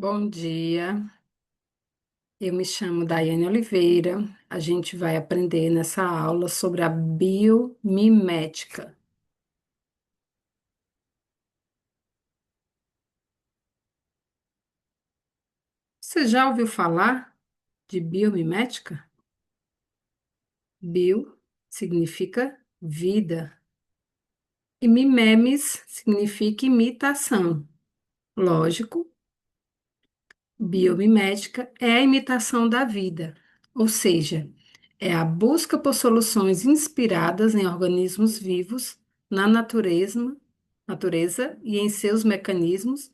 Bom dia, eu me chamo Daiane Oliveira. A gente vai aprender nessa aula sobre a biomimética. Você já ouviu falar de biomimética? Bio significa vida e mimemes significa imitação. Lógico, biomimética é a imitação da vida, ou seja, é a busca por soluções inspiradas em organismos vivos, na natureza e em seus mecanismos,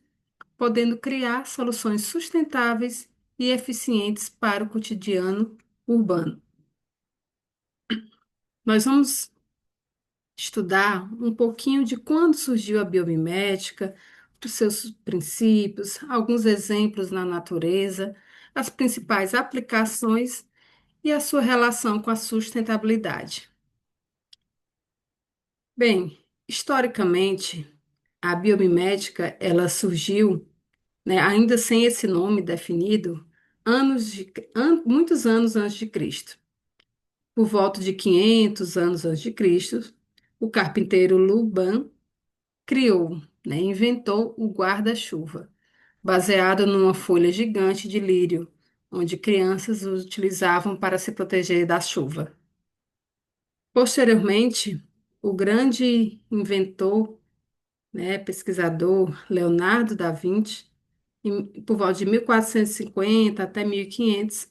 podendo criar soluções sustentáveis e eficientes para o cotidiano urbano. Nós vamos estudar um pouquinho de quando surgiu a biomimética, dos seus princípios, alguns exemplos na natureza, as principais aplicações e a sua relação com a sustentabilidade. Bem, historicamente, a biomimética ela surgiu, né, ainda sem esse nome definido, muitos anos antes de Cristo. Por volta de 500 anos antes de Cristo, o carpinteiro Luban criou, né, inventou o guarda-chuva, baseado numa folha gigante de lírio, onde crianças o utilizavam para se proteger da chuva. Posteriormente, o grande inventor, né, pesquisador Leonardo da Vinci, por volta de 1450 até 1500,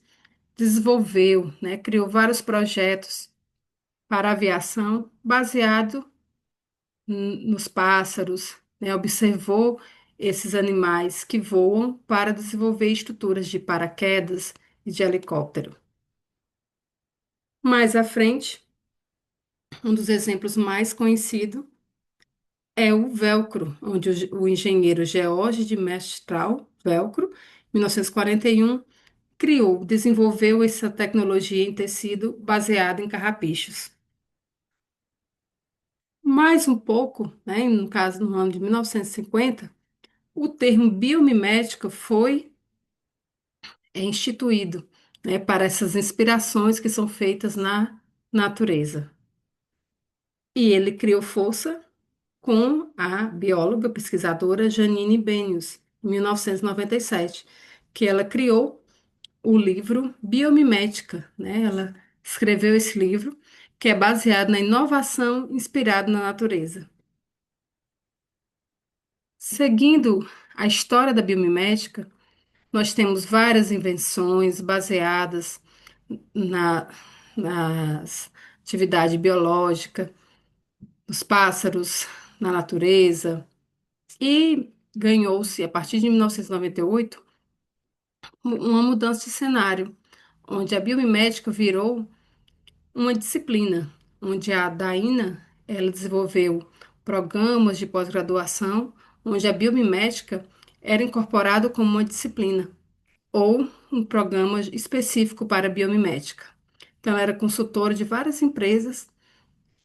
desenvolveu, né, criou vários projetos para aviação baseado nos pássaros, né, observou esses animais que voam para desenvolver estruturas de paraquedas e de helicóptero. Mais à frente, um dos exemplos mais conhecidos é o velcro, onde o engenheiro George de Mestral, velcro, 1941, criou, desenvolveu essa tecnologia em tecido baseado em carrapichos. Mais um pouco, né, no caso no ano de 1950, o termo biomimética foi instituído, né, para essas inspirações que são feitas na natureza. E ele criou força com a bióloga pesquisadora Janine Benyus, em 1997, que ela criou o livro Biomimética, né? Ela escreveu esse livro, que é baseado na inovação inspirada na natureza. Seguindo a história da biomimética, nós temos várias invenções baseadas na, nas atividade biológica, nos pássaros, na natureza, e ganhou-se, a partir de 1998, uma mudança de cenário, onde a biomimética virou uma disciplina, onde a Daina, ela desenvolveu programas de pós-graduação, onde a biomimética era incorporada como uma disciplina, ou um programa específico para biomimética. Então, ela era consultora de várias empresas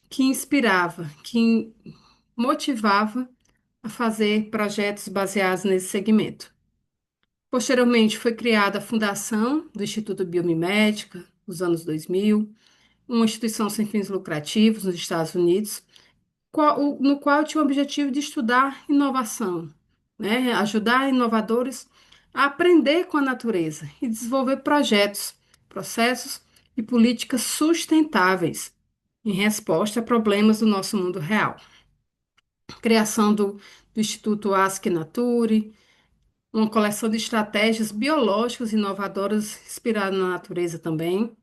que inspirava, que motivava a fazer projetos baseados nesse segmento. Posteriormente, foi criada a fundação do Instituto Biomimética, nos anos 2000, uma instituição sem fins lucrativos nos Estados Unidos, no qual tinha o objetivo de estudar inovação, né? Ajudar inovadores a aprender com a natureza e desenvolver projetos, processos e políticas sustentáveis em resposta a problemas do nosso mundo real. Criação do Instituto Ask Nature, uma coleção de estratégias biológicas inovadoras inspiradas na natureza também.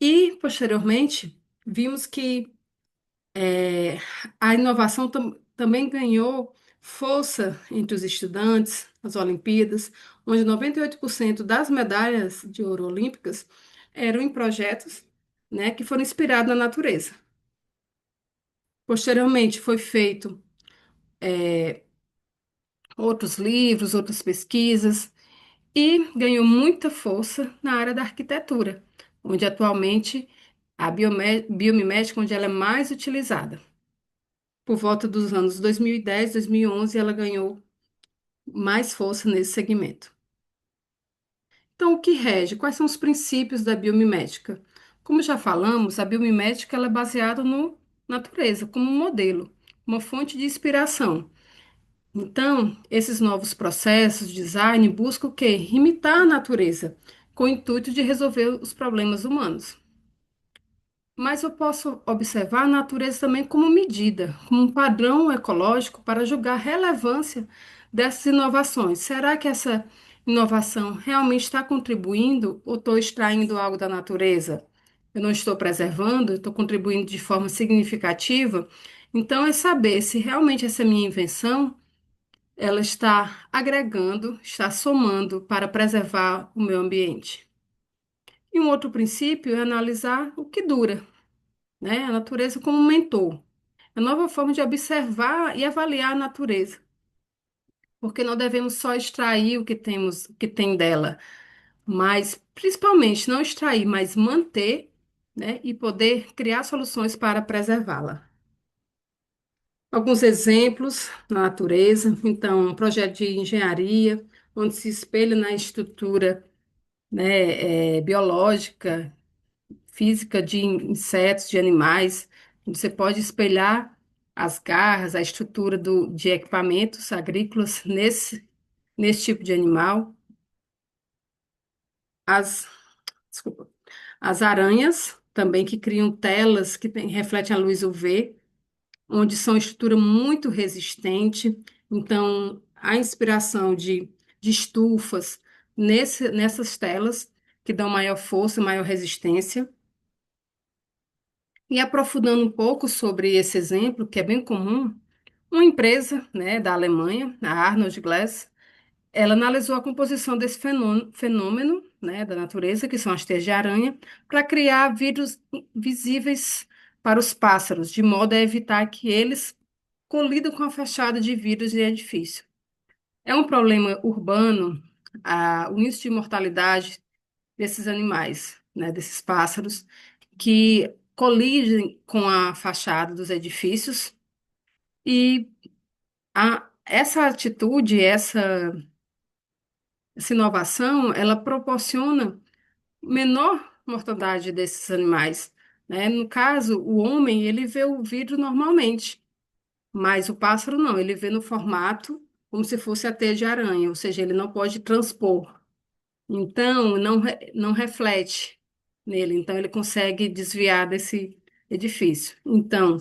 E, posteriormente, vimos que a inovação também ganhou força entre os estudantes nas Olimpíadas, onde 98% das medalhas de ouro olímpicas eram em projetos, né, que foram inspirados na natureza. Posteriormente, foi feito outros livros, outras pesquisas, e ganhou muita força na área da arquitetura, onde atualmente a biomimética, onde ela é mais utilizada. Por volta dos anos 2010, 2011, ela ganhou mais força nesse segmento. Então, o que rege? Quais são os princípios da biomimética? Como já falamos, a biomimética ela é baseada no natureza, como um modelo, uma fonte de inspiração. Então, esses novos processos de design buscam o quê? Imitar a natureza, com o intuito de resolver os problemas humanos. Mas eu posso observar a natureza também como medida, como um padrão ecológico para julgar a relevância dessas inovações. Será que essa inovação realmente está contribuindo ou estou extraindo algo da natureza? Eu não estou preservando, eu estou contribuindo de forma significativa. Então, é saber se realmente essa minha invenção ela está agregando, está somando para preservar o meio ambiente. E um outro princípio é analisar o que dura, né? A natureza como um mentor. É uma nova forma de observar e avaliar a natureza, porque não devemos só extrair o que temos, o que tem dela, mas principalmente não extrair, mas manter, né? E poder criar soluções para preservá-la. Alguns exemplos na natureza, então, um projeto de engenharia, onde se espelha na estrutura, né, biológica, física de insetos, de animais. Você pode espelhar as garras, a estrutura de equipamentos agrícolas nesse tipo de animal. As, desculpa, as aranhas também que criam telas que refletem a luz UV, onde são estrutura muito resistente. Então, a inspiração de estufas nessas telas que dão maior força, maior resistência. E aprofundando um pouco sobre esse exemplo, que é bem comum, uma empresa, né, da Alemanha, a Arnold Glass, ela analisou a composição desse fenômeno, né, da natureza, que são as teias de aranha, para criar vidros visíveis para os pássaros, de modo a evitar que eles colidam com a fachada de vidros de edifício. É um problema urbano, o índice de mortalidade desses animais, né, desses pássaros, que colidem com a fachada dos edifícios e essa atitude, essa inovação, ela proporciona menor mortalidade desses animais, né? No caso, o homem, ele vê o vidro normalmente, mas o pássaro não, ele vê no formato como se fosse a teia de aranha, ou seja, ele não pode transpor. Então, não reflete nele, então ele consegue desviar desse edifício. Então,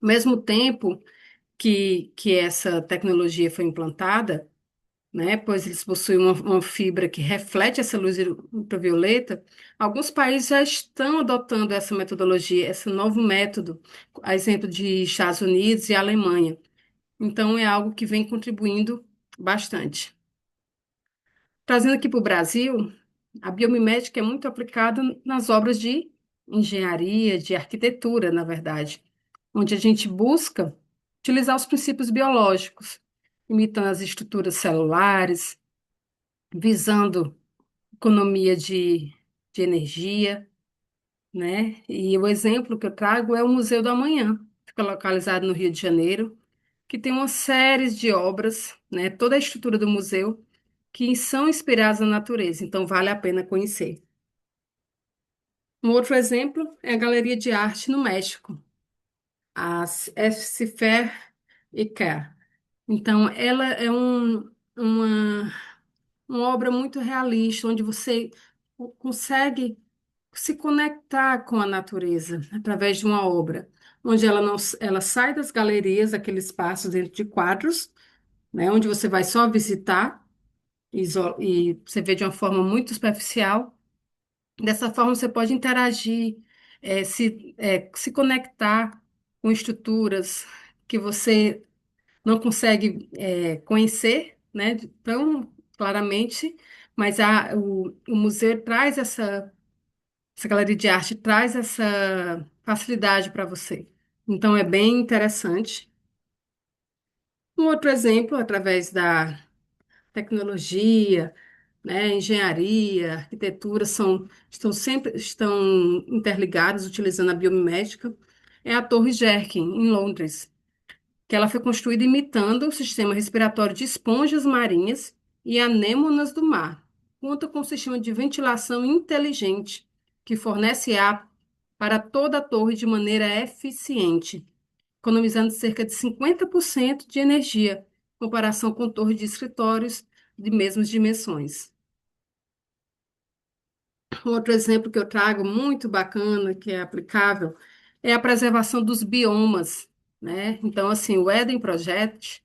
ao mesmo tempo que essa tecnologia foi implantada, né, pois eles possuem uma fibra que reflete essa luz ultravioleta, alguns países já estão adotando essa metodologia, esse novo método, a exemplo de Estados Unidos e Alemanha. Então, é algo que vem contribuindo bastante. Trazendo aqui para o Brasil, a biomimética é muito aplicada nas obras de engenharia, de arquitetura, na verdade, onde a gente busca utilizar os princípios biológicos, imitando as estruturas celulares, visando economia de energia, né? E o exemplo que eu trago é o Museu do Amanhã, fica localizado no Rio de Janeiro, que tem uma série de obras, né? Toda a estrutura do museu que são inspiradas na natureza, então vale a pena conhecer. Um outro exemplo é a Galeria de Arte no México, a Esfer Ica. Então, ela é uma obra muito realista, onde você consegue se conectar com a natureza através de uma obra, onde ela não, ela sai das galerias, aqueles espaços dentro de quadros, né, onde você vai só visitar e você vê de uma forma muito superficial. Dessa forma, você pode interagir, se conectar com estruturas que você não consegue, conhecer, né, tão claramente, mas o museu traz essa galeria de arte traz essa facilidade para você. Então, é bem interessante. Um outro exemplo, através da tecnologia, né, engenharia, arquitetura estão interligados utilizando a biomimética, é a Torre Jerkin, em Londres. que ela foi construída imitando o sistema respiratório de esponjas marinhas e anêmonas do mar. Conta com um sistema de ventilação inteligente que fornece ar para toda a torre de maneira eficiente, economizando cerca de 50% de energia, em comparação com torres de escritórios de mesmas dimensões. Outro exemplo que eu trago muito bacana, que é aplicável, é a preservação dos biomas, né? Então, assim, o Eden Project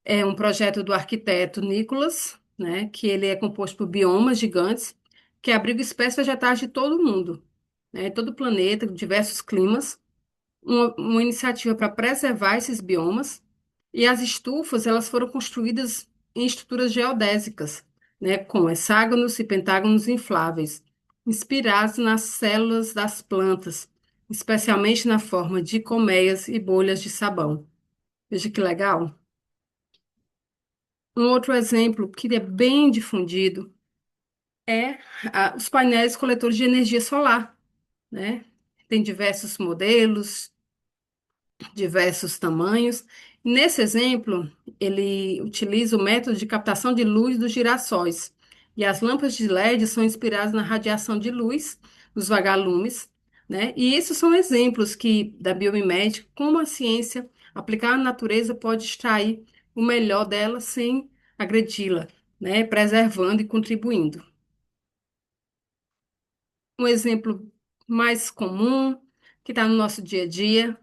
é um projeto do arquiteto Nicholas, né? Que ele é composto por biomas gigantes que abrigam espécies vegetais de todo o mundo, né? Todo o planeta, diversos climas, uma iniciativa para preservar esses biomas. E as estufas, elas foram construídas em estruturas geodésicas, né, com hexágonos e pentágonos infláveis, inspirados nas células das plantas, especialmente na forma de colmeias e bolhas de sabão. Veja que legal. Um outro exemplo que é bem difundido é os painéis coletores de energia solar, né? Tem diversos modelos, diversos tamanhos. Nesse exemplo, ele utiliza o método de captação de luz dos girassóis. E as lâmpadas de LED são inspiradas na radiação de luz dos vagalumes, né? E esses são exemplos da biomimética, como a ciência aplicada na natureza pode extrair o melhor dela sem agredi-la, né? Preservando e contribuindo. Um exemplo mais comum que está no nosso dia a dia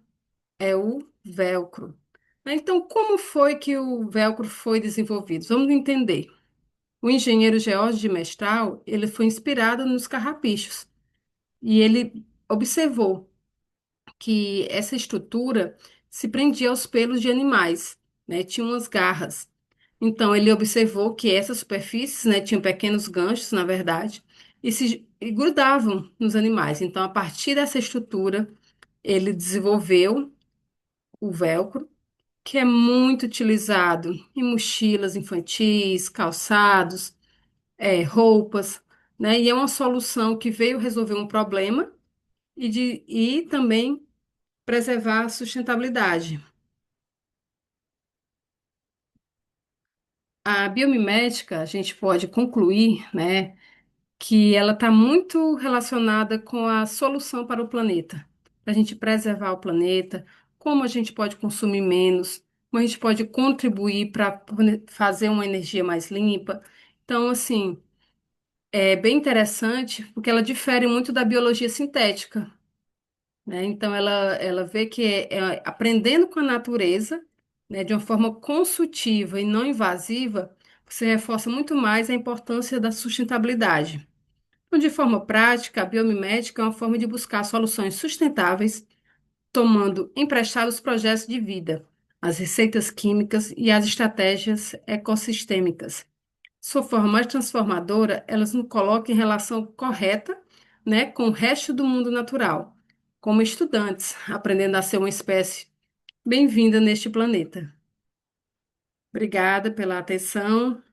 é o velcro. Então, como foi que o velcro foi desenvolvido? Vamos entender. O engenheiro George de Mestral, ele foi inspirado nos carrapichos e ele observou que essa estrutura se prendia aos pelos de animais, né? Tinha umas garras. Então, ele observou que essas superfícies, né, tinham pequenos ganchos, na verdade, e grudavam nos animais. Então, a partir dessa estrutura, ele desenvolveu o velcro, que é muito utilizado em mochilas infantis, calçados, roupas, né? E é uma solução que veio resolver um problema e também preservar a sustentabilidade. A biomimética, a gente pode concluir, né, que ela está muito relacionada com a solução para o planeta, para a gente preservar o planeta, como a gente pode consumir menos, como a gente pode contribuir para fazer uma energia mais limpa. Então, assim, é bem interessante porque ela difere muito da biologia sintética, né? Então, ela vê que aprendendo com a natureza, né, de uma forma consultiva e não invasiva, você reforça muito mais a importância da sustentabilidade. Então, de forma prática, a biomimética é uma forma de buscar soluções sustentáveis, tomando emprestados projetos de vida, as receitas químicas e as estratégias ecossistêmicas. Sua forma mais transformadora, elas nos colocam em relação correta, né, com o resto do mundo natural, como estudantes, aprendendo a ser uma espécie bem-vinda neste planeta. Obrigada pela atenção.